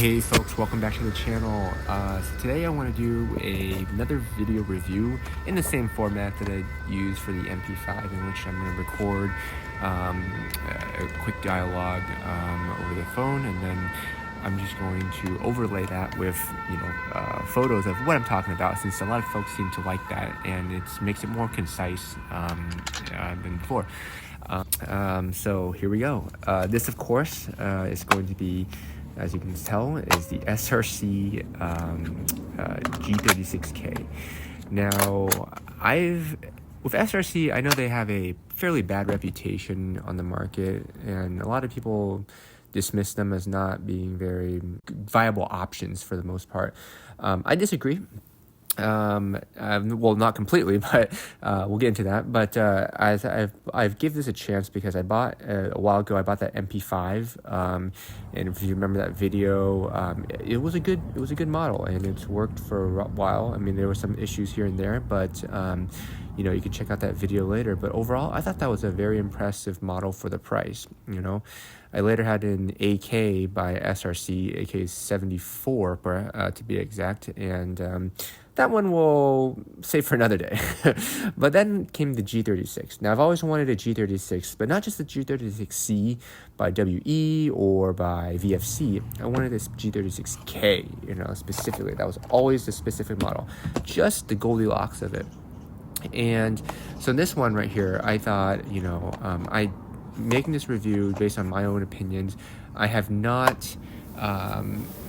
Hey folks, welcome back to the channel. So today I want to do another video review in the same format that I use for the MP5, in which I'm going to record a quick dialogue over the phone, and then I'm just going to overlay that with photos of what I'm talking about, since a lot of folks seem to like that, and it makes it more concise than before. So here we go. This, of course, is going to be, as you can tell, is the SRC G36K. Now, with SRC, I know they have a fairly bad reputation on the market, and a lot of people dismiss them as not being very viable options for the most part. I disagree. Well, not completely, but we'll get into that. But as I've give this a chance, because I bought a while ago. I bought that MP5, and if you remember that video, it was a good model, and it's worked for a while. I mean, there were some issues here and there, but you can check out that video later. But overall, I thought that was a very impressive model for the price. I later had an AK by SRC, AK 74 to be exact, and that one we'll save for another day. But then came the G36. Now, I've always wanted a G36, but not just the G36C by WE or by VFC. I wanted this G36K, specifically. That was always the specific model, just the Goldilocks of it. And so this one right here, I thought, I making this review based on my own opinions. I have not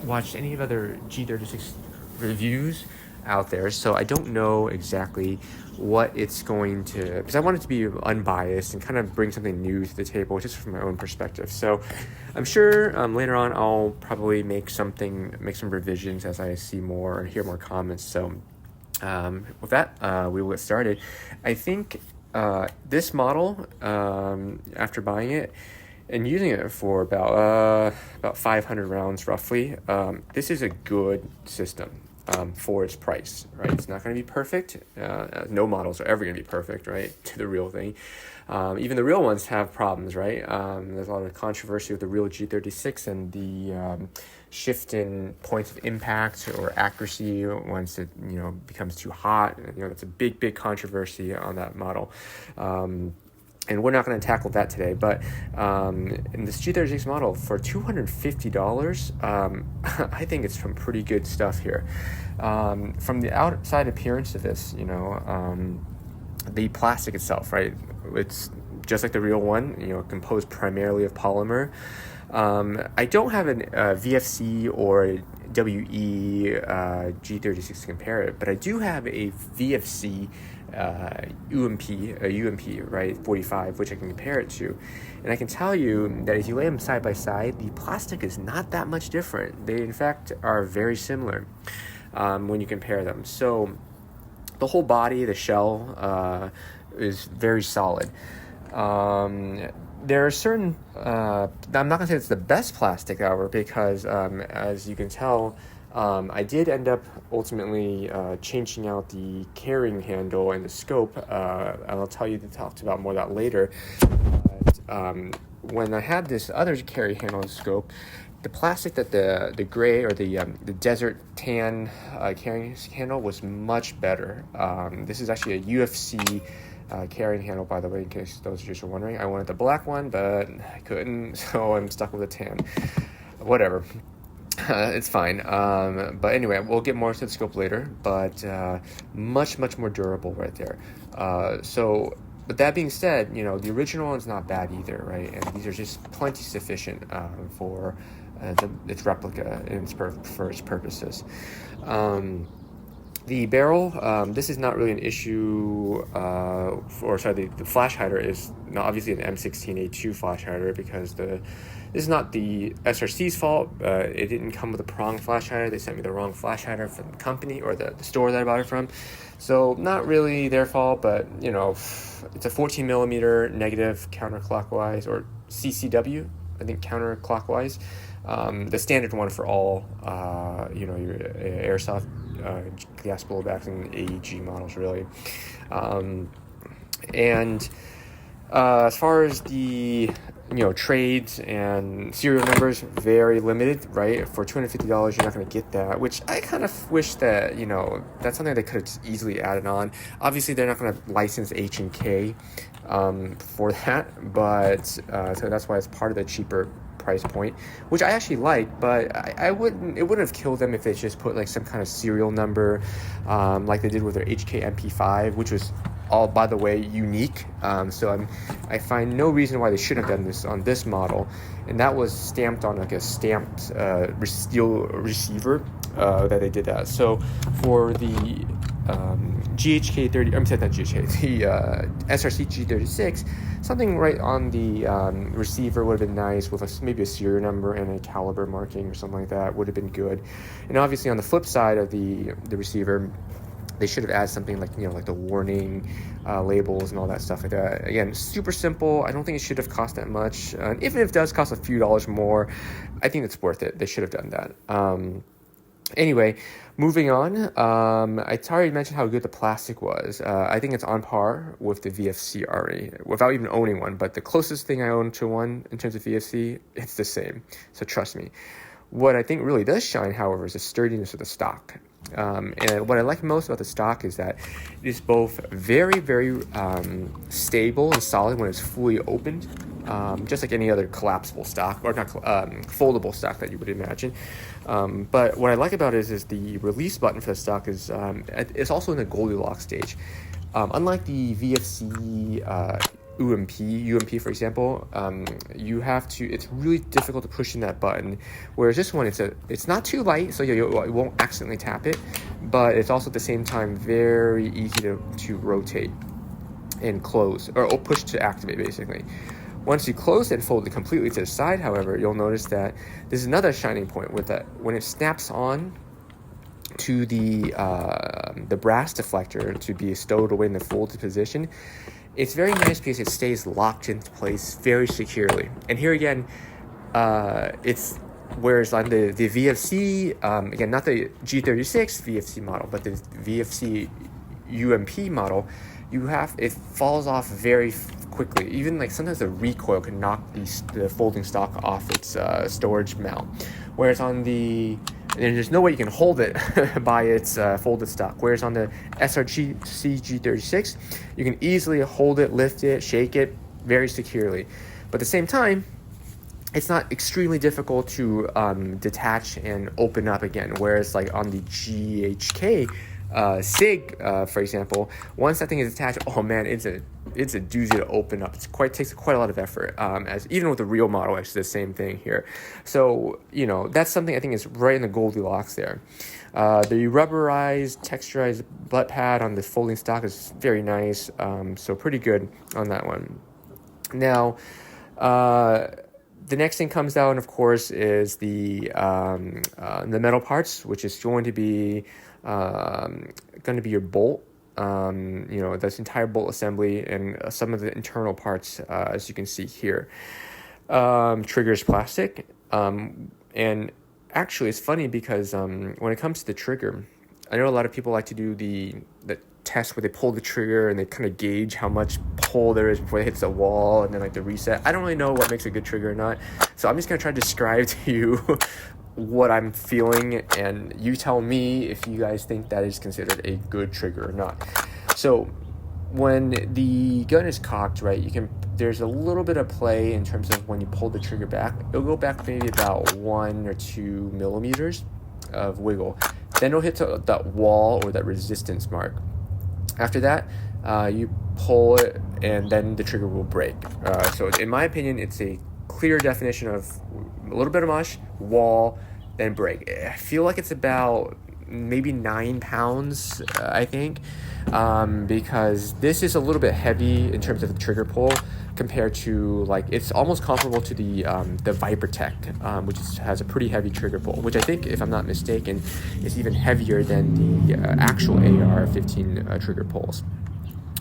watched any of other G36 reviews out there, so I don't know exactly what it's going to, because I want it to be unbiased and kind of bring something new to the table just from my own perspective. So I'm sure later on I'll probably make some revisions as I see more and hear more comments. So with that, we will get started. I think this model, after buying it and using it for about 500 rounds roughly, this is a good system for its price, right? It's not going to be perfect. No models are ever going to be perfect, right, to the real thing. Even the real ones have problems, right? There's a lot of controversy with the real G36 and the shift in points of impact or accuracy once it becomes too hot. That's a big controversy on that model. And we're not going to tackle that today, but in this G36 model for $250, I think it's some pretty good stuff here. From the outside appearance of this, the plastic itself, right? It's just like the real one, composed primarily of polymer. I don't have a VFC or a WE G36 to compare it, but I do have a VFC UMP, right, 45, which I can compare it to. And I can tell you that if you lay them side by side, the plastic is not that much different. They, in fact, are very similar when you compare them. So the whole body, the shell, is very solid. There are certain, I'm not going to say it's the best plastic, however, because as you can tell, I did end up ultimately changing out the carrying handle and the scope, and I'll talk about more of that later. But when I had this other carry handle and scope, the plastic that the gray or the desert tan carrying handle was much better. This is actually a UFC carrying handle, by the way, in case those of you are wondering. I wanted the black one, but I couldn't, so I'm stuck with a tan. Whatever. It's fine. But anyway, we'll get more to the scope later, but much more durable right there. But that being said, the original one's not bad either, right? And these are just plenty sufficient for its replica and for its purposes. The barrel, this is not really an issue, the flash hider is not obviously an M16A2 flash hider, because this is not the SRC's fault. It didn't come with a prong flash hider. They sent me the wrong flash hider from the company or the store that I bought it from. So not really their fault, but it's a 14 millimeter negative counterclockwise, or CCW, I think counterclockwise. The standard one for all, your Airsoft gas blowbacks and AEG models, really. And as far as the trades and serial numbers, very limited, right? For $250, you're not going to get that, which I kind of wish that, that's something they could have easily added on. Obviously, they're not going to license H and K for that, but so that's why it's part of the cheaper price point, which I actually like, but it wouldn't have killed them if they just put like some kind of serial number, like they did with their HK MP5, which was all, by the way, unique. So I find no reason why they shouldn't have done this on this model, and that was stamped on like a stamped steel receiver that they did that. So for the GHK30, I'm saying not GHK, the SRC G36, something right on the receiver would have been nice with maybe a serial number and a caliber marking or something like that would have been good. And obviously on the flip side of the receiver, they should have added something like like the warning labels and all that stuff like that. Again, super simple. I don't think it should have cost that much. Even if it does cost a few dollars more, I think it's worth it. They should have done that. Anyway, moving on, I already mentioned how good the plastic was. I think it's on par with the VFC already, without even owning one. But the closest thing I own to one in terms of VFC, it's the same. So trust me. What I think really does shine, however, is the sturdiness of the stock. And what I like most about the stock is that it is both very, very stable and solid when it's fully opened, just like any other collapsible stock, or not foldable stock that you would imagine. But what I like about it is the release button for the stock is it's also in the Goldilocks stage. Unlike the VFC UMP, for example, it's really difficult to push in that button. Whereas this one, it's not too light, so you won't accidentally tap it, but it's also at the same time very easy to rotate and close, or push to activate, basically. Once you close it and fold it completely to the side, however, you'll notice that there's another shining point with that. When it snaps on to the brass deflector to be stowed away in the folded position, it's very nice because it stays locked into place very securely. And here again, whereas on the VFC, again, not the G36 VFC model, but the VFC UMP model, it falls off very quickly. Even like sometimes the recoil can knock the folding stock off its storage mount. Whereas on and there's no way you can hold it by its folded stock. Whereas on the SRC G36, you can easily hold it, lift it, shake it very securely. But at the same time, it's not extremely difficult to detach and open up again. Whereas like on the GHK SIG, for example, once that thing is attached, oh man, it's a doozy to open up. Takes quite a lot of effort. As even with the real model, actually the same thing here. So that's something I think is right in the Goldilocks there. The rubberized, texturized butt pad on the folding stock is very nice. So pretty good on that one. Now, the next thing comes down, of course, is the metal parts, which is going to be your bolt. This entire bolt assembly and some of the internal parts, as you can see here. Trigger is plastic, and actually it's funny because when it comes to the trigger, I know a lot of people like to do the test where they pull the trigger and they kind of gauge how much pull there is before it hits the wall, and then like the reset. I don't really know what makes a good trigger or not, so I'm just gonna try to describe to you what I'm feeling, and you tell me if you guys think that is considered a good trigger or not. So when the gun is cocked, right, there's a little bit of play in terms of when you pull the trigger back. It'll go back maybe about 1 or 2 millimeters of wiggle. Then it'll hit that wall or that resistance mark. After that, you pull it, and then the trigger will break. So in my opinion, it's a clear definition of a little bit of mush, wall, then break. I feel like it's about maybe 9 pounds, I think, because this is a little bit heavy in terms of the trigger pull compared to, like, it's almost comparable to the Vipertech, which has a pretty heavy trigger pull, which I think, if I'm not mistaken, is even heavier than the actual AR-15 trigger pulls.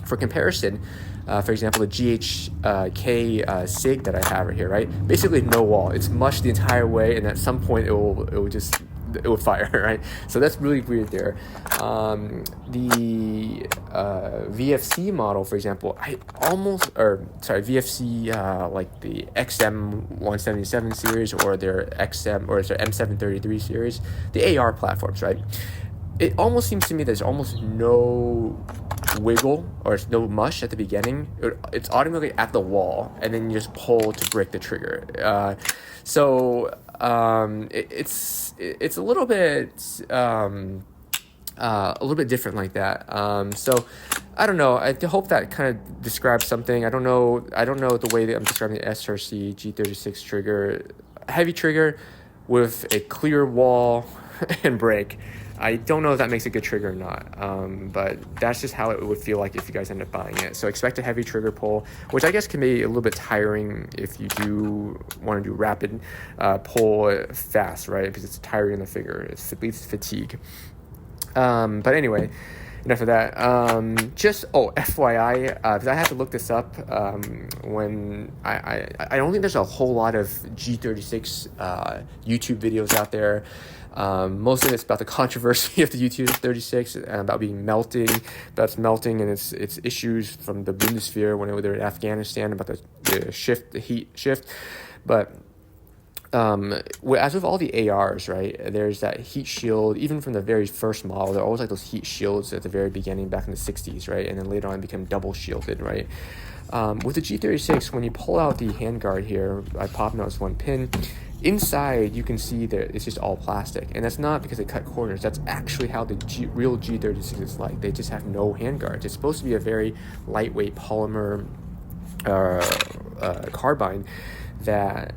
For comparison, for example, the GHK SIG that I have right here, right? Basically no wall. It's mush the entire way, and at some point it will just it would fire, right? So that's really weird there. The VFC model, for example, VFC, like the XM177 series or their M733 series, the AR platforms, right? It almost seems to me there's almost no wiggle or no mush at the beginning. It's automatically at the wall, and then you just pull to break the trigger. It's a little bit different like that. So I don't know. I hope that kind of describes something. I don't know the way that I'm describing the SRC G36 trigger, heavy trigger with a clear wall and break. I don't know if that makes a good trigger or not, but that's just how it would feel like if you guys end up buying it. So expect a heavy trigger pull, which I guess can be a little bit tiring if you do want to do rapid pull fast, right? Because it's tiring in the finger. It leads to fatigue. But anyway, enough of that. FYI, because I had to look this up when I don't think there's a whole lot of G36 YouTube videos out there. Most of it's about the controversy of the G36 and about melting and its issues from the Bundeswehr when they were in Afghanistan, about the heat shift. But as with all the ARs, right, there's that heat shield. Even from the very first model, there are always like those heat shields at the very beginning back in the 60s, right? And then later on it became double shielded, right? With the G36, when you pull out the handguard here, I pop out this one pin. Inside, you can see that it's just all plastic, and that's not because they cut corners. That's actually how the real G36 is like. They just have no handguards. It's supposed to be a very lightweight polymer carbine that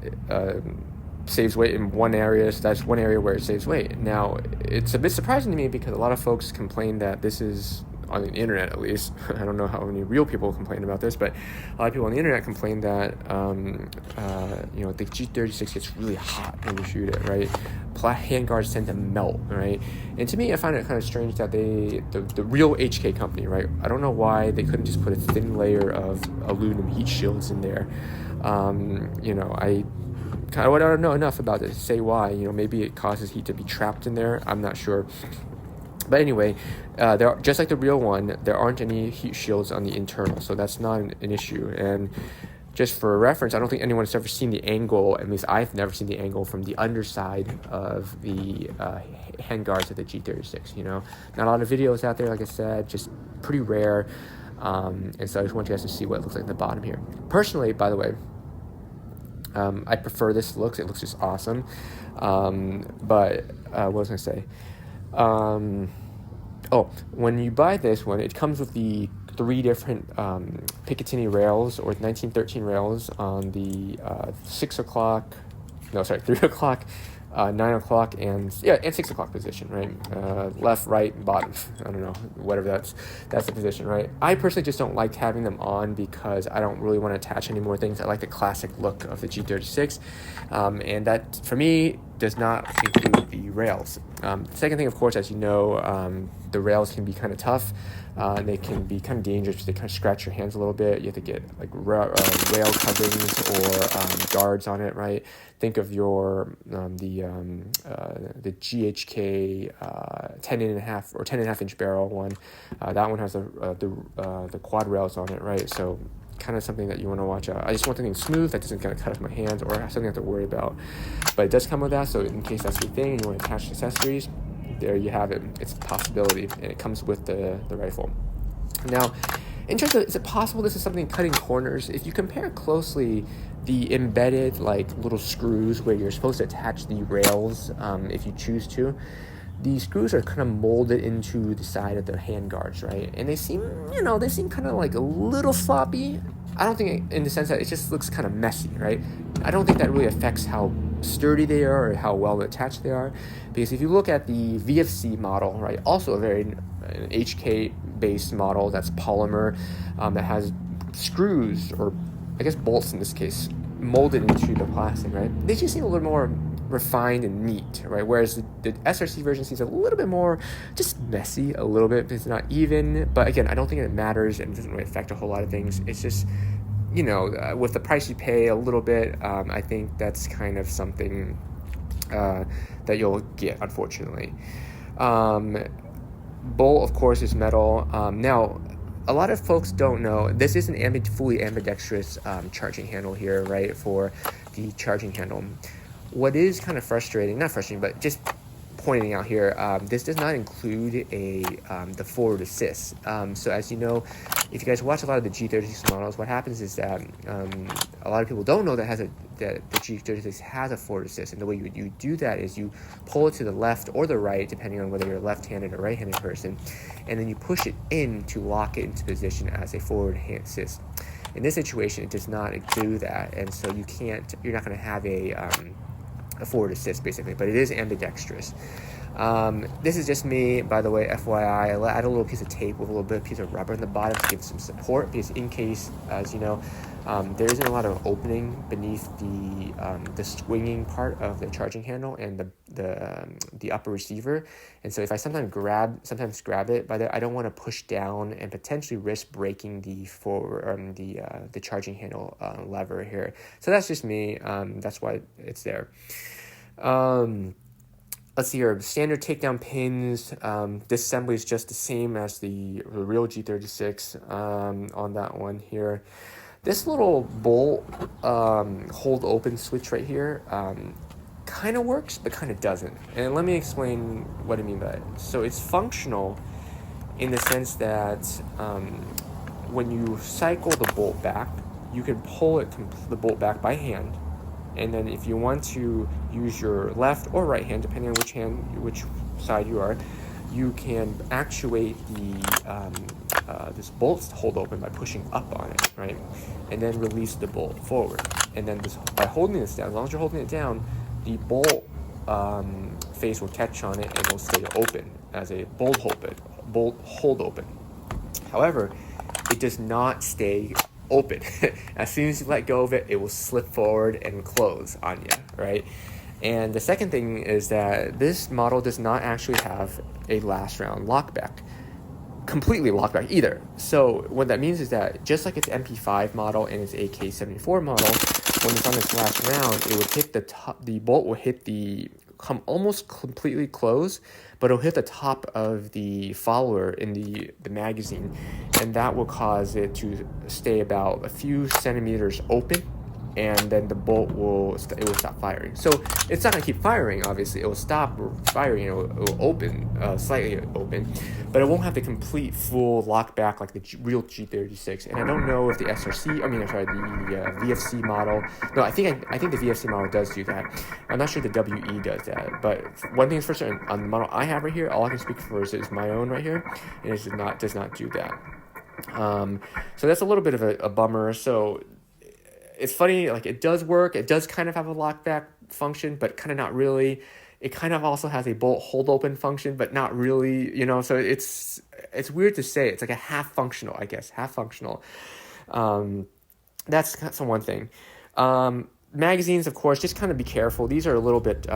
saves weight in one area. So that's one area where it saves weight. Now, it's a bit surprising to me because a lot of folks complain that this is, on the internet at least, I don't know how many real people complain about this, but a lot of people on the internet complain that the G36 gets really hot when you shoot it, right? Handguards tend to melt, right? And to me, I find it kind of strange that the real HK company, right? I don't know why they couldn't just put a thin layer of aluminum heat shields in there. I don't know enough about it to say why. Maybe it causes heat to be trapped in there. I'm not sure. But anyway, there are, just like the real one, there aren't any heat shields on the internal, so that's not an issue. And just for reference, I don't think anyone's ever seen the angle, at least I've never seen the angle from the underside of the handguards of the G36, Not a lot of videos out there, like I said, just pretty rare. And so I just want you guys to see what it looks like at the bottom here. Personally, by the way, I prefer this look. It looks just awesome. But what was I going to say? When you buy this one, it comes with the 3 different Picatinny rails, or 1913 rails on the 3 o'clock, 9 o'clock, and 6 o'clock position, right? Left, right, bottom. I don't know, whatever that's the position, right? I personally just don't like having them on because I don't really want to attach any more things. I like the classic look of the G36, and that for me does not include the rails. Second thing, of course, as you know, the rails can be kind of tough. And they can be kind of dangerous because they kind of scratch your hands a little bit. You have to get like rail coverings or guards on it, right? Think of your the GHK 10.5 or 10.5 inch barrel one. That one has the quad rails on it, right? So kind of something that you want to watch out. I just want something smooth that doesn't kind of cut off my hands or have something I have to worry about. But it does come with that, so in case that's your thing and you want to attach accessories, there you have it. It's a possibility, and it comes with the rifle. Now, in terms of, is it possible this is something cutting corners? If you compare closely the embedded little screws where you're supposed to attach the rails, if you choose to, the screws are kind of molded into the side of the handguards, right? And they seem kind of like a little floppy. I don't think in the sense that it just looks kind of messy, right? I don't think that really affects how sturdy they are or how well attached they are, because if you look at the VFC model, right, also a very HK based model that's polymer, that has screws, or I guess bolts in this case, molded into the plastic, right? They just seem a little more refined and neat, right? Whereas the SRC version seems a little bit more just messy, a little bit. It's not even, but again, I don't think it matters and it doesn't really affect a whole lot of things. It's just, with the price you pay a little bit, I think that's kind of something that you'll get, unfortunately. Bolt, of course, is metal. Now, a lot of folks don't know, this is an fully ambidextrous charging handle here, right, for the charging handle. What is kind of frustrating, not frustrating, but just pointing out here, this does not include the forward assist. So as you know, if you guys watch a lot of the G36 models, what happens is that a lot of people don't know that the G36 has a forward assist, and the way you do that is you pull it to the left or the right, depending on whether you're a left-handed or right-handed person, and then you push it in to lock it into position as a forward hand assist. In this situation, it does not do that, and so you're not going to have a forward assist basically, but it is ambidextrous. This is just me, by the way, FYI. I add a little piece of tape with a little bit of piece of rubber in the bottom to give some support, because in case, as you know, there isn't a lot of opening beneath the swinging part of the charging handle and the upper receiver, and so if I sometimes grab it, I don't want to push down and potentially risk breaking the the charging handle lever here. So that's just me. That's why it's there. Let's see here, standard takedown pins. This assembly is just the same as the real G36 on that one here. This little bolt hold open switch right here kind of works, but kind of doesn't. And let me explain what I mean by it. So it's functional in the sense that when you cycle the bolt back, you can pull the bolt back by hand. And then if you want to use your left or right hand, depending on which side you are, you can actuate this bolt hold open by pushing up on it, right? And then release the bolt forward. And then by holding this down, as long as you're holding it down, the bolt face will catch on it and will stay open as a bolt hold open. However, it does not stay open. As soon as you let go of it, it will slip forward and close on you, right? And the second thing is that this model does not actually have a last round lockback, completely lockback either. So what that means is that just like its MP5 model and its AK-74 model, when it's on its last round, it would hit the bolt will hit come almost completely close, but it'll hit the top of the follower in the magazine, and that will cause it to stay about a few centimeters open, and then the bolt will stop firing. So it's not going to keep firing, obviously. It will stop firing, it will open, slightly open, but it won't have the complete full lockback like the real G36. And I don't know if the the VFC model, no, I think the VFC model does do that. I'm not sure the WE does that, but one thing is for certain, on the model I have right here, all I can speak for is my own right here, and it does not do that. So that's a little bit of a bummer. So it's funny, like it does work. It does kind of have a lockback function, but kind of not really. It kind of also has a bolt hold open function, but not really, so it's weird to say. It's like a half functional, I guess, half functional. That's one thing. Magazines, of course, just kind of be careful. These are a little bit,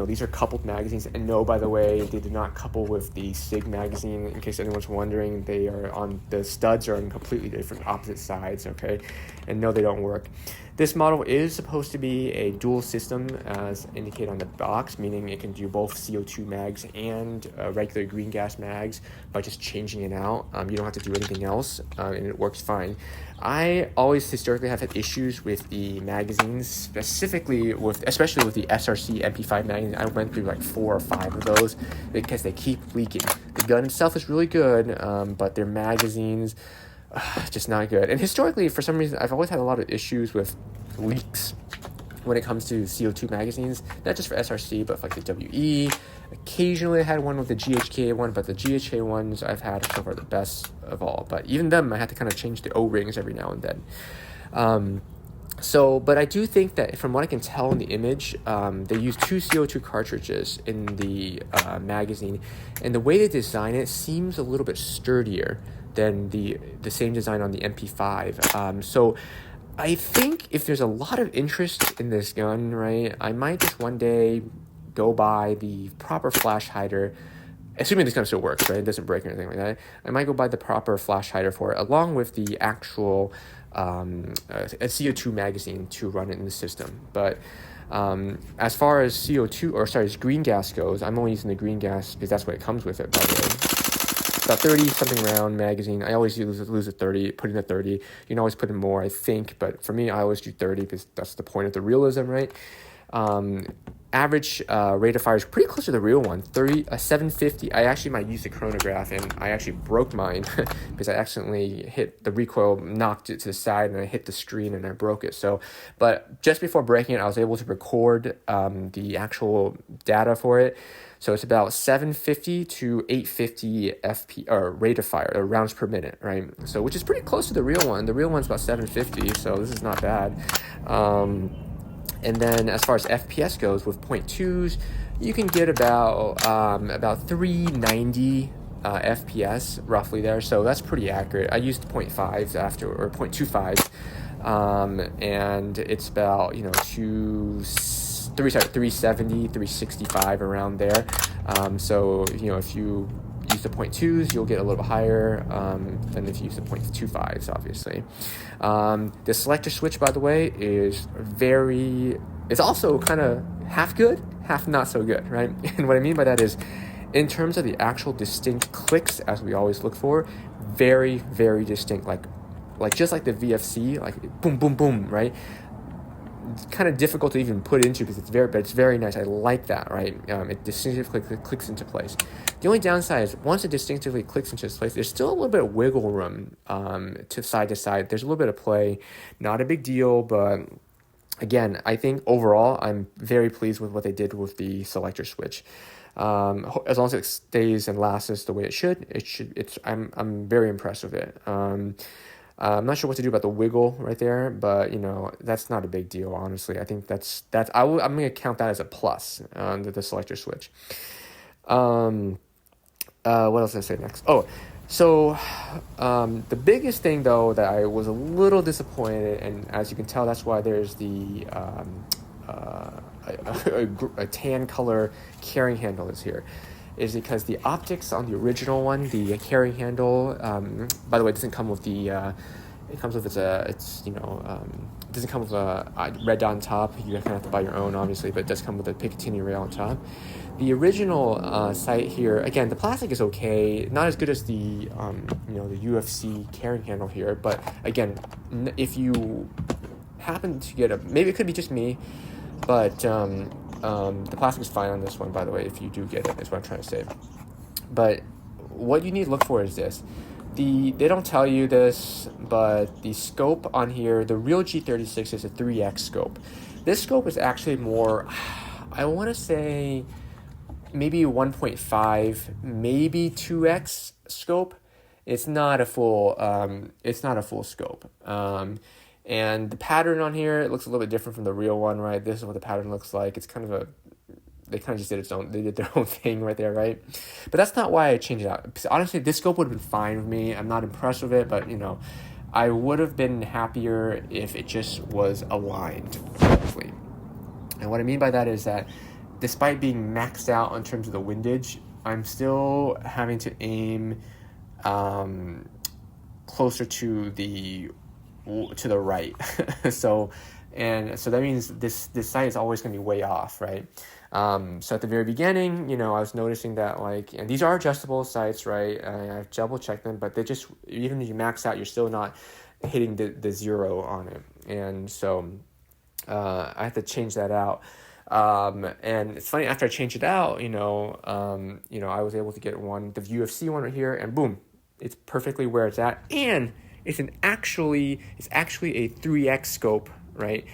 these are coupled magazines. And no, by the way, they did not couple with the SIG magazine. In case anyone's wondering, the studs are on completely different opposite sides, okay? And no, they don't work. This model is supposed to be a dual system, as indicated on the box, meaning it can do both CO2 mags and regular green gas mags by just changing it out. You don't have to do anything else, and it works fine. I always historically have had issues with the magazines, especially with the SRC MP5 magazine. I went through like 4 or 5 of those because they keep leaking. The gun itself is really good, but their magazines, just not good. And historically, for some reason, I've always had a lot of issues with leaks when it comes to CO2 magazines, not just for SRC, but for like the WE. Occasionally I had one with the GHK one, but the GHK ones I've had so far the best of all. But even them, I had to kind of change the O-rings every now and then. But I do think that from what I can tell in the image, they use 2 CO2 cartridges in the magazine, and the way they design it seems a little bit sturdier than the same design on the MP5. So I think if there's a lot of interest in this gun, right, I might just one day go buy the proper flash hider, assuming this gun still works, right, it doesn't break or anything like that. I might go buy the proper flash hider for it, along with the actual a CO2 magazine to run it in the system. But As far as CO2, or sorry, as green gas goes, I'm only using the green gas because that's what it comes with it, by the way. About 30 something round magazine. I always lose a 30, put in a 30. You can always put in more, I think, but for me, I always do 30 because that's the point of the realism, right? Average rate of fire is pretty close to the real one, 750. I actually might use the chronograph, and I actually broke mine because I accidentally hit the recoil, knocked it to the side, and I hit the screen and I broke it. So, but just before breaking it, I was able to record the actual data for it. So it's about 750 to 850 or rate of fire, or rounds per minute, right? So which is pretty close to the real one. The real one's about 750, so this is not bad. And then as far as FPS goes, with 0.2s, you can get about 390 FPS roughly there. So that's pretty accurate. I used 0.5s after, or 0.25s, and it's about 370, 365 around there. So if you use the 0.2s, you'll get a little bit higher than if you use the 0.25s, obviously. The selector switch, by the way, is it's also kind of half good, half not so good, right? And what I mean by that is, in terms of the actual distinct clicks, as we always look for, very, very distinct, like just like the VFC, like boom, boom, boom, right? It's kind of difficult to even put into because but it's very nice. I like that, right? It distinctively clicks into place. The only downside is once it distinctively clicks into place, there's still a little bit of wiggle room to side. There's a little bit of play. Not a big deal, but again, I think overall I'm very pleased with what they did with the selector switch. As long as it stays and lasts the way it should. I'm very impressed with it. I'm not sure what to do about the wiggle right there, but that's not a big deal, honestly. I think I'm going to count that as a plus, the selector switch. What else did I say next? Oh, so the biggest thing though that I was a little disappointed, and as you can tell, that's why there's the a tan color carrying handle is here, is because the optics on the original one, the carrying handle, by the way, it doesn't come with the, it comes with it doesn't come with a red dot on top. You kind of have to buy your own, obviously, but it does come with a Picatinny rail on top. The original sight here, again, the plastic is okay, not as good as the, the UFC carrying handle here, but again, if you happen to get maybe it could be just me, but the plastic is fine on this one, by the way, if you do get it, is what I'm trying to say. But what you need to look for is this. They don't tell you this, but the scope on here, the real G36 is a 3x scope. This scope is actually more, I want to say, maybe 1.5, maybe 2x scope. It's not a full scope. And the pattern on here, it looks a little bit different from the real one, right? This is what the pattern looks like. It's kind of they kind of just did their own thing right there, right? But that's not why I changed it out. Because honestly, this scope would have been fine with me. I'm not impressed with it, but I would have been happier if it just was aligned correctly. And what I mean by that is that despite being maxed out in terms of the windage, I'm still having to aim closer to the right. so that means this sight is always going to be way off, right? So at the very beginning, I was noticing that and these are adjustable sights, right? I've double checked them, but they just, even if you max out, you're still not hitting the zero on it. And so I have to change that out. And it's funny, after I changed it out, I was able to get the UFC one right here, and boom, it's perfectly where it's at. And it's actually a 3x scope, right?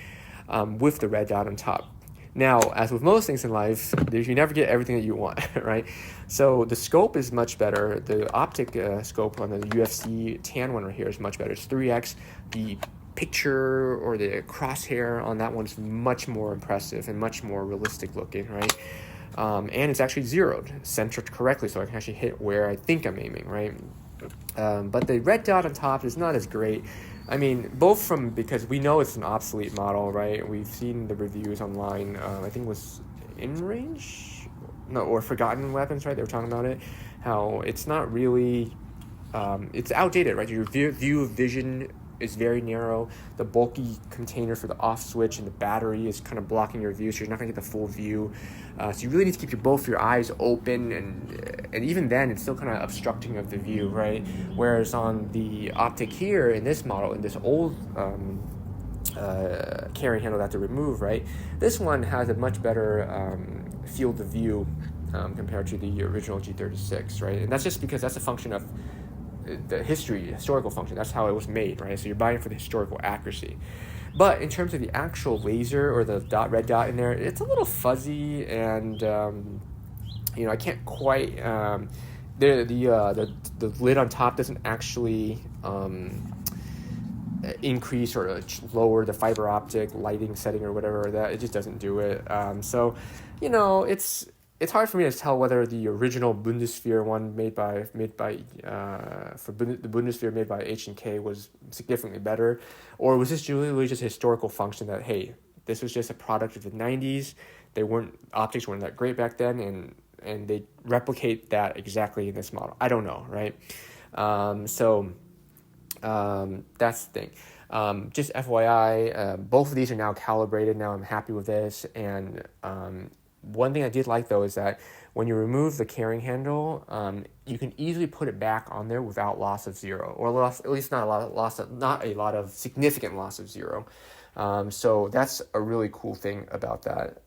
With the red dot on top. Now, as with most things in life, you never get everything that you want, right? So the scope is much better. The optic scope on the UFC tan one right here is much better. It's 3x. The picture or the crosshair on that one is much more impressive and much more realistic looking, right? And it's actually zeroed, centered correctly, so I can actually hit where I think I'm aiming, right? But the red dot on top is not as great. I mean, because we know it's an obsolete model, right? We've seen the reviews online. I think it was or Forgotten Weapons, right? They were talking about it, how it's not really, it's outdated, right? Your view of vision is very narrow. The bulky container for the off switch and the battery is kind of blocking your view, so you're not gonna get the full view. So you really need to keep both your eyes open, and even then it's still kind of obstructing of the view, right? Whereas on the optic here in this model, in this old carrying handle that to remove, right, this one has a much better field of view compared to the original G36, right? And that's just because that's a function of the historical function. That's how it was made, right? So you're buying for the historical accuracy. But in terms of the actual laser or the red dot in there, it's a little fuzzy, and I can't quite. The lid on top doesn't actually increase or lower the fiber optic lighting setting or whatever. That it just doesn't do it. So, it's hard for me to tell whether the original Bundeswehr one made by the Bundeswehr made by H&K was significantly better, or was this really just a historical function that, hey, this was just a product of the 90s. Optics weren't that great back then, and they replicate that exactly in this model. I don't know, right? That's the thing. Just FYI, both of these are now calibrated. Now I'm happy with this, and one thing I did like though is that when you remove the carrying handle, you can easily put it back on there without loss of zero, or at least not a lot of significant loss of zero. So that's a really cool thing about that.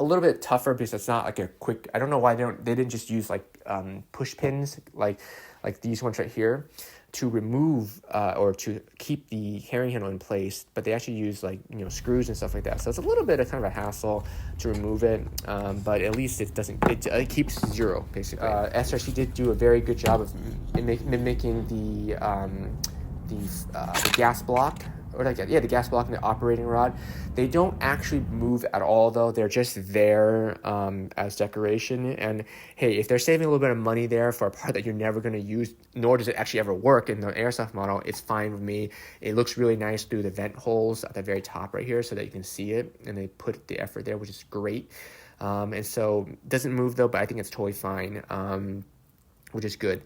A little bit tougher because it's not like a quick. I don't know why they didn't just use like push pins like these ones right here to remove or to keep the carrying handle in place, but they actually use screws and stuff like that. So it's a little bit of kind of a hassle to remove it, but at least it keeps zero basically. SRC did do a very good job of mimicking the gas block. The gas block and the operating rod. They don't actually move at all, though. They're just there as decoration. And hey, if they're saving a little bit of money there for a part that you're never going to use, nor does it actually ever work in the Airsoft model, it's fine with me. It looks really nice through the vent holes at the very top right here so that you can see it. And they put the effort there, which is great. And so it doesn't move, though, but I think it's totally fine, which is good.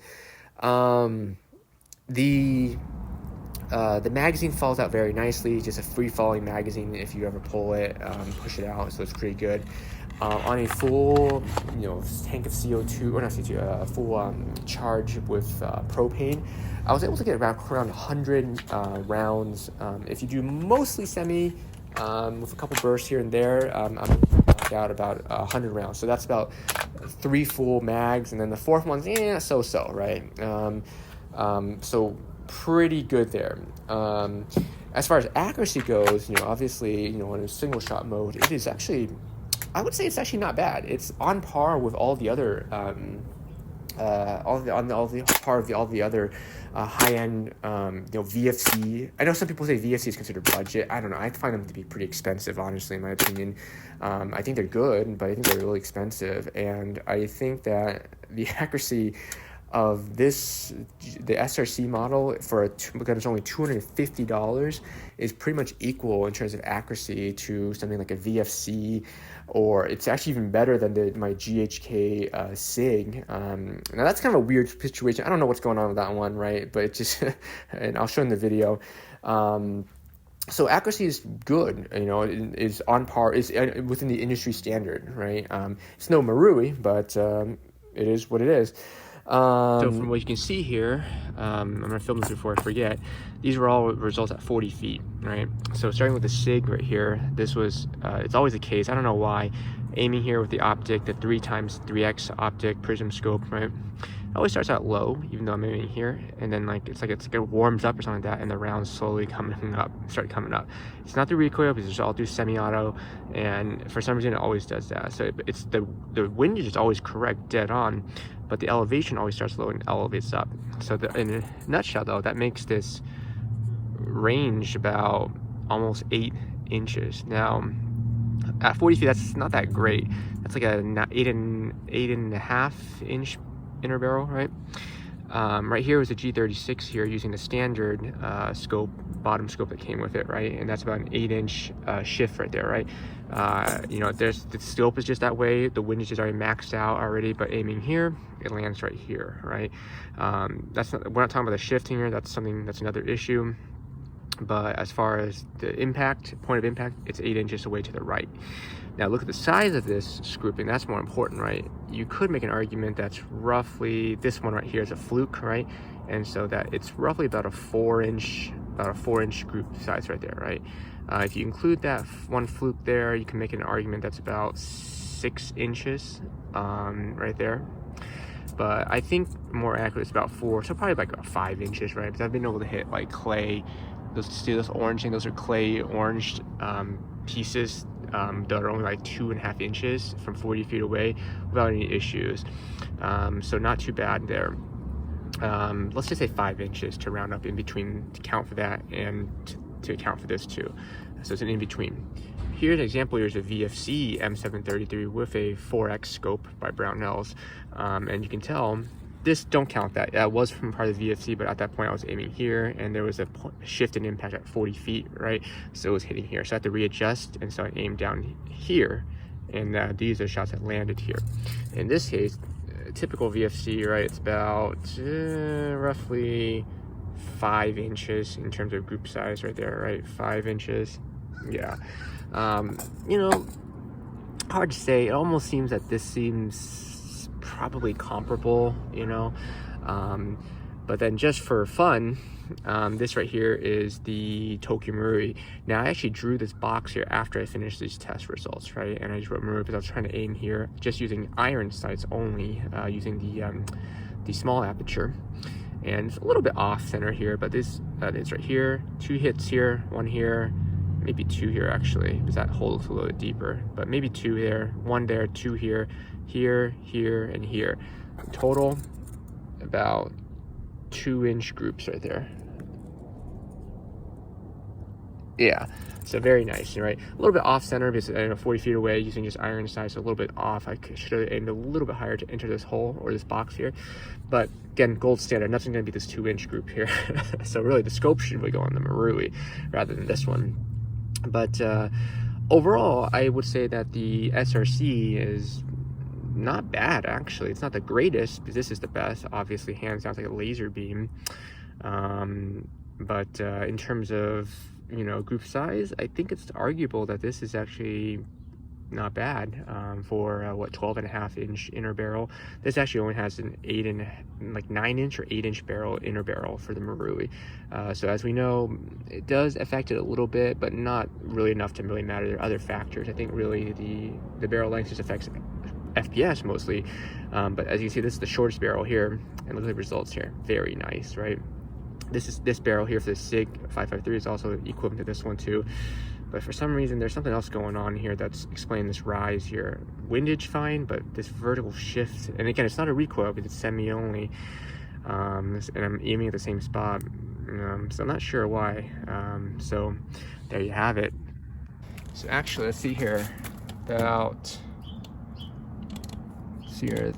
The magazine falls out very nicely, just a free-falling magazine if you ever pull it, push it out, so it's pretty good. On a full, tank of CO2, or not CO2, a full charge with propane, I was able to get around 100 rounds. If you do mostly semi, with a couple bursts here and there, I'm out about 100 rounds. So that's about 3 full mags, and then the fourth one's so-so, right? So pretty good there. As far as accuracy goes, obviously, in a single shot mode, it is actually, I would say it's actually not bad. It's on par with all the other, all the other high-end, VFC. I know some people say VFC is considered budget. I don't know. I find them to be pretty expensive, honestly, in my opinion. I think they're good, but I think they're really expensive, and I think that the accuracy of the SRC model because it's only $250 is pretty much equal in terms of accuracy to something like a VFC, or it's actually even better than my GHK SIG. Now that's kind of a weird situation. I don't know what's going on with that one, right? But it just, and I'll show in the video. So accuracy is good, is on par, is within the industry standard, right? It's no Marui, but it is what it is. So from what you can see here, I'm going to film this before I forget, these were all results at 40 feet, right? So starting with the SIG right here, this was, it's always the case, I don't know why, aiming here with the optic, the 3x3x optic prism scope, right? It always starts out low, even though I'm aiming here, and then it's like it warms up or something like that, and the rounds slowly start coming up. It's not the recoil because it's all through semi-auto, and for some reason it always does that. So it's the windage is always correct, dead on, but the elevation always starts low and elevates up. So in a nutshell, though, that makes this range about almost 8 inches. Now, at 40 feet, that's not that great. That's like a 8 and a half inch inner barrel, right? Right here was a G36 here using the standard scope, bottom scope that came with it, right? And that's about an 8-inch shift right there, right? You know, there's the slope is just that way. The windage is already maxed out already, but aiming here, it lands right here, right? That's not, we're not talking about the shifting here. That's another issue. But as far as the impact, point of impact, it's 8 inches away to the right. Now look at the size of this grouping. That's more important, right? You could make an argument that's roughly, this one right here is a fluke, right? And so that it's roughly about a 4-inch group size right there, right? If you include that one fluke there, you can make an argument that's about 6 inches right there. But I think more accurate is about 4, so probably like about 5 inches, right? Because I've been able to hit like clay, those orange things, those are clay orange pieces that are only like 2.5 inches from 40 feet away without any issues. So not too bad there. Let's just say 5 inches to round up in between, to count for that and to account for this too. So it's an in between. Here's an example. Here's a VFC M733 with a 4X scope by Brownells, and you can tell this, don't count that. That was from part of the VFC, but at that point I was aiming here, and there was a shift in impact at 40 feet, right? So it was hitting here, so I had to readjust, and so I aimed down here, and these are shots that landed here. In this case, typical VFC, right? It's about roughly 5 inches in terms of group size right there, right? 5 inches, yeah. You know, hard to say. It almost seems that this seems probably comparable, you know, but then just for fun, this right here is the Tokyo Marui. Now I actually drew this box here after I finished these test results, right? And I just wrote Marui because I was trying to aim here just using iron sights only, using the small aperture, and it's a little bit off center here, but this is right here, 2 hits here, 1 here, maybe 2 here actually, because that hole looks a little bit deeper, but maybe 2 there, 1 there, 2 here, here, here, and here. Total about 2-inch groups right there. Yeah, so very nice, right? A little bit off center because, I know, 40 feet away using just iron sights, so a little bit off. I should have aimed a little bit higher to enter this hole or this box here, but again, gold standard, nothing's going to be this 2-inch group here. So really the scope should really go on the Marui rather than this one. But overall, I would say that the SRC is not bad, actually. It's not the greatest, because this is the best, obviously, hands down. It's like a laser beam. But in terms of, you know, group size, I think it's arguable that this is actually not bad for what, 12.5-inch inner barrel. This actually only has an 9-inch or 8-inch barrel, inner barrel for the Marui. So as we know, it does affect it a little bit, but not really enough to really matter. There are other factors. I think really the barrel length just affects FPS mostly, but as you can see, this is the shortest barrel here, and look at the results here. Very nice, right? This barrel here for the SIG 553 is also equivalent to this one too, but for some reason there's something else going on here that's explaining this rise here. Windage fine, but this vertical shift, and again, it's not a recoil because it's semi only, and I'm aiming at the same spot, so I'm not sure why. So there you have it. So actually, let's see here, about, here,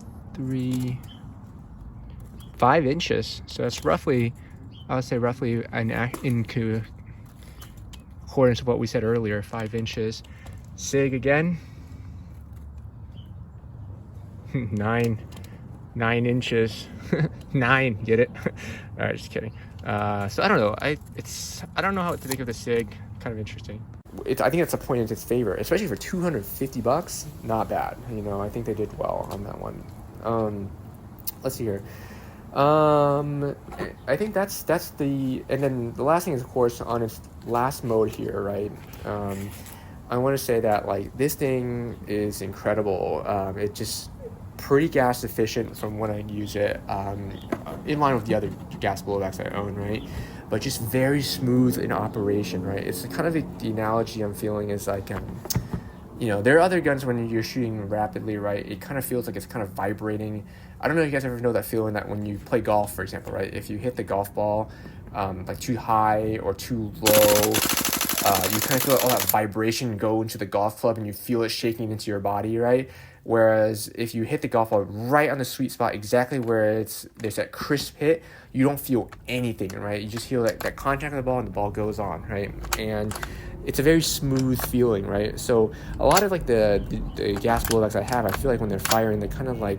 5 inches, so that's roughly, I would say roughly in accordance with what we said earlier, 5 inches. SIG again, 9 inches. 9, get it? All right, just kidding. So I don't know, I don't know how to think of the SIG. Kind of interesting. I think that's a point in its favor, especially for $250. Not bad, you know. I think they did well on that one. Let's see here. I think that's the, and then the last thing is, of course, on its last mode here, right? I want to say that, like, this thing is incredible. It just pretty gas efficient from when I use it, in line with the other gas blowbacks I own, right? But just very smooth in operation, right? It's kind of the analogy I'm feeling is like, you know, there are other guns when you're shooting rapidly, right? It kind of feels like it's kind of vibrating. I don't know if you guys ever know that feeling that when you play golf, for example, right? If you hit the golf ball like too high or too low, you kind of feel all that vibration go into the golf club and you feel it shaking into your body, right? Whereas if you hit the golf ball right on the sweet spot, exactly where there's that crisp hit, you don't feel anything, right? You just feel that contact with the ball and the ball goes on, right? And it's a very smooth feeling, right? So a lot of like the gas blowbacks I have, I feel like when they're firing, they're kind of like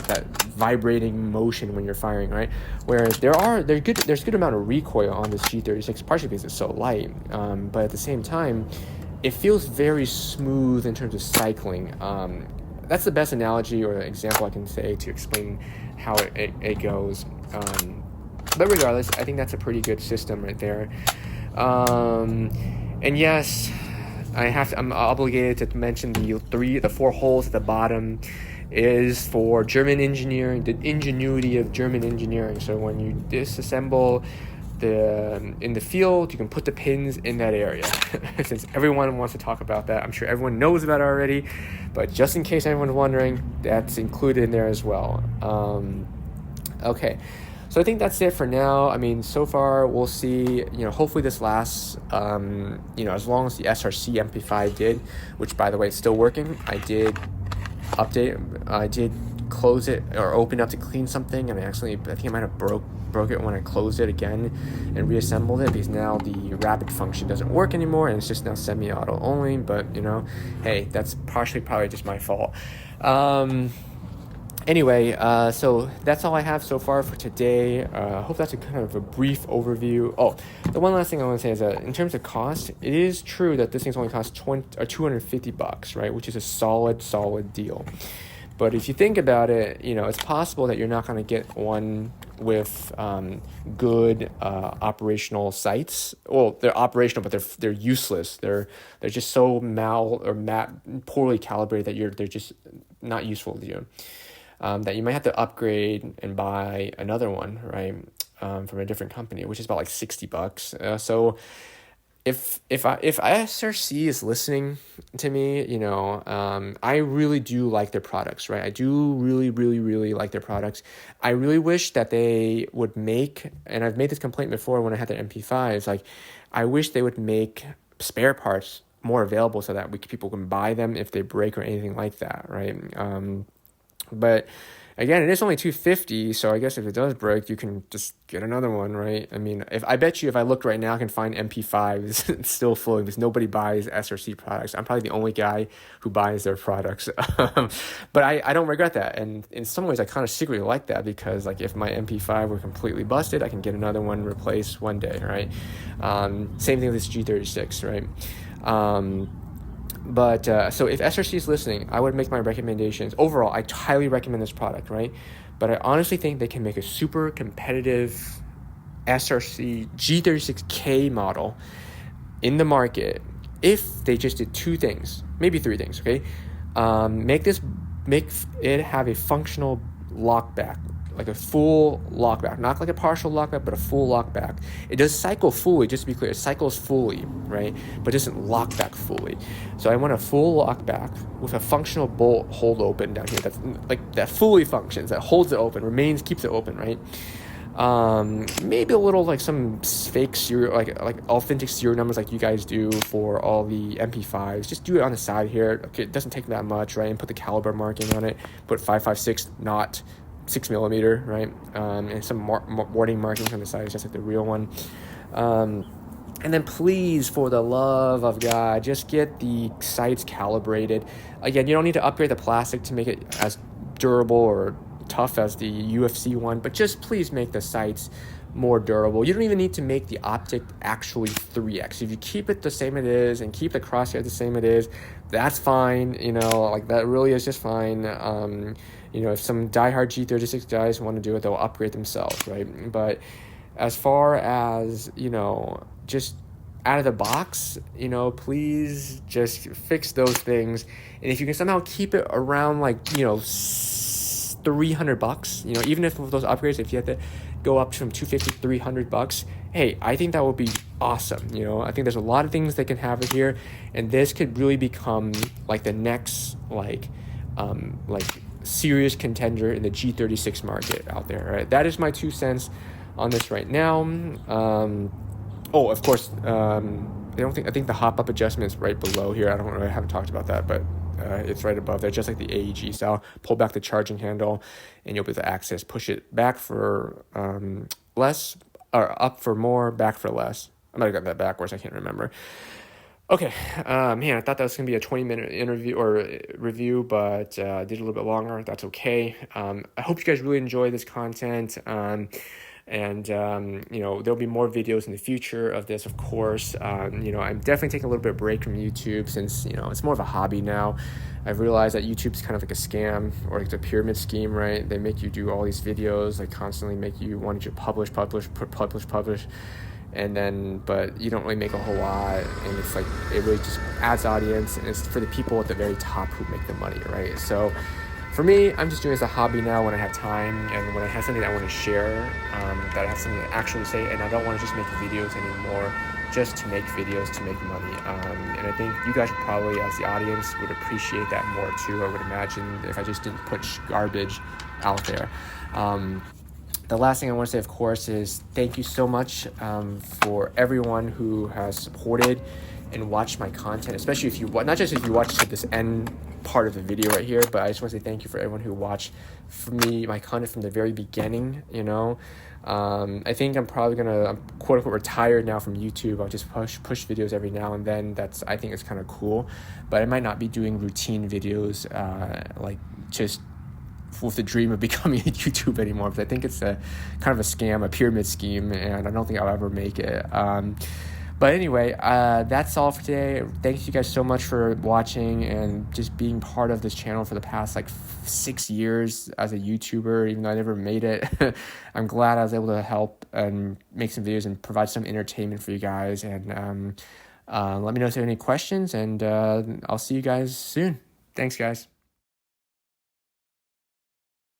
that vibrating motion when you're firing, right? Whereas there's good amount of recoil on this G36, partially because it's so light, but at the same time, it feels very smooth in terms of cycling. That's the best analogy or example I can say to explain how it goes. But regardless, I think that's a pretty good system right there. And yes, I'm obligated to mention the 4 holes at the bottom is for German engineering, the ingenuity of German engineering. So when you disassemble in the field, you can put the pins in that area. Since everyone wants to talk about that, I'm sure everyone knows about it already, but just in case anyone's wondering, that's included in there as well. Okay. So I think that's it for now. I mean, so far we'll see, hopefully this lasts, as long as the SRC MP5 did, which by the way, it's still working. I did close it or open up to clean something, and I think I might have broke it when I closed it again and reassembled it, because now the rapid function doesn't work anymore and it's just now semi-auto only. But hey, that's partially probably just my fault. Anyway, so that's all I have so far for today. I hope that's a kind of a brief overview. Oh, the one last thing I want to say is that in terms of cost, it is true that this thing's only costs $250, right? Which is a solid deal. But if you think about it, it's possible that you're not going to get one with good operational sights. Well, they're operational, but they're useless. They're just so poorly calibrated that they're just not useful to you. That you might have to upgrade and buy another one, right, from a different company, which is about like $60. So if SRC is listening to me, I really do like their products, right? I do really like their products. I really wish that they would make, and I've made this complaint before when I had the MP5s, like I wish they would make spare parts more available so that people can buy them if they break or anything like that, right? But again, it is only $250, so I guess if it does break, you can just get another one, right? I mean, if I looked right now, I can find MP5s it's still flowing because nobody buys SRC products. I'm probably the only guy who buys their products. But I don't regret that, and in some ways, I kind of secretly like that, because like if my MP5 were completely busted, I can get another one replaced one day, right? Same thing with this G36, right? But so if SRC is listening, I would make my recommendations. Overall, I highly recommend this product, right? But I honestly think they can make a super competitive SRC G36K model in the market if they just did 2 things, maybe 3 things, okay? Make it have a functional lockback, like a full lockback, not like a partial lockback, but a full lockback. It does cycle fully, just to be clear, it cycles fully, right? But it doesn't lock back fully. So I want a full lockback with a functional bolt hold open down here that fully functions, that holds it open, keeps it open, right? Maybe a little like some fake serial, like authentic serial numbers like you guys do for all the MP5s. Just do it on the side here. Okay, it doesn't take that much, right? And put the caliber marking on it. Put 5.56, not 6mm, right? And some warning markings on the side, just like the real one. And then please, for the love of God, just get the sights calibrated. Again, you don't need to upgrade the plastic to make it as durable or tough as the UFC one, but just please make the sights more durable. You don't even need to make the optic actually 3x. If you keep it the same it is and keep the crosshair the same it is, that's fine. Like that really is just fine. If some diehard G36 guys want to do it, they'll upgrade themselves, right? But as far as, just out of the box, please just fix those things. And if you can somehow keep it around like, $300, even if with those upgrades, if you have to go up from $250 to $300, hey, I think that would be awesome. I think there's a lot of things they can have it here, and this could really become like the next like serious contender in the G36 market out there, right? That is my 2 cents on this right now. Of course, I think the hop up adjustment is right below here. I haven't talked about that, but it's right above there, just like the AEG style. Pull back the charging handle and you'll be able to push it back for less, or up for more, back for less. I might have gotten that backwards. I can't remember. Okay, man, I thought that was going to be a 20-minute interview or review, but did a little bit longer. That's okay. I hope you guys really enjoy this content. And there'll be more videos in the future of this, of course. I'm definitely taking a little bit of break from YouTube since, it's more of a hobby now. I've realized that YouTube's kind of like a scam or like a pyramid scheme, right? They make you do all these videos, like constantly make you want to publish. But you don't really make a whole lot, and it's like it really just adds audience, and it's for the people at the very top who make the money, right? So for me, I'm just doing it as a hobby now when I have time and when I have something that I want to share, that I have something to actually say, and I don't want to just make videos anymore just to make videos to make money. And I think you guys probably, as the audience, would appreciate that more too. I would imagine if I just didn't put garbage out there. The last thing I want to say, of course, is thank you so much for everyone who has supported and watched my content, especially if you not just if you watched to this end part of the video right here, but I just want to say thank you for everyone who watched my content from the very beginning. I think I'm probably I'm quote unquote retired now from YouTube. I'll just push videos every now and then. I think it's kind of cool, but I might not be doing routine videos like just with the dream of becoming a YouTube anymore, because I think it's a kind of a scam, a pyramid scheme, and I don't think I'll ever make it. But anyway, that's all for today. Thank you guys so much for watching and just being part of this channel for the past 6 years as a YouTuber, even though I never made it. I'm glad I was able to help and make some videos and provide some entertainment for you guys. And let me know if you have any questions, and I'll see you guys soon. Thanks, guys.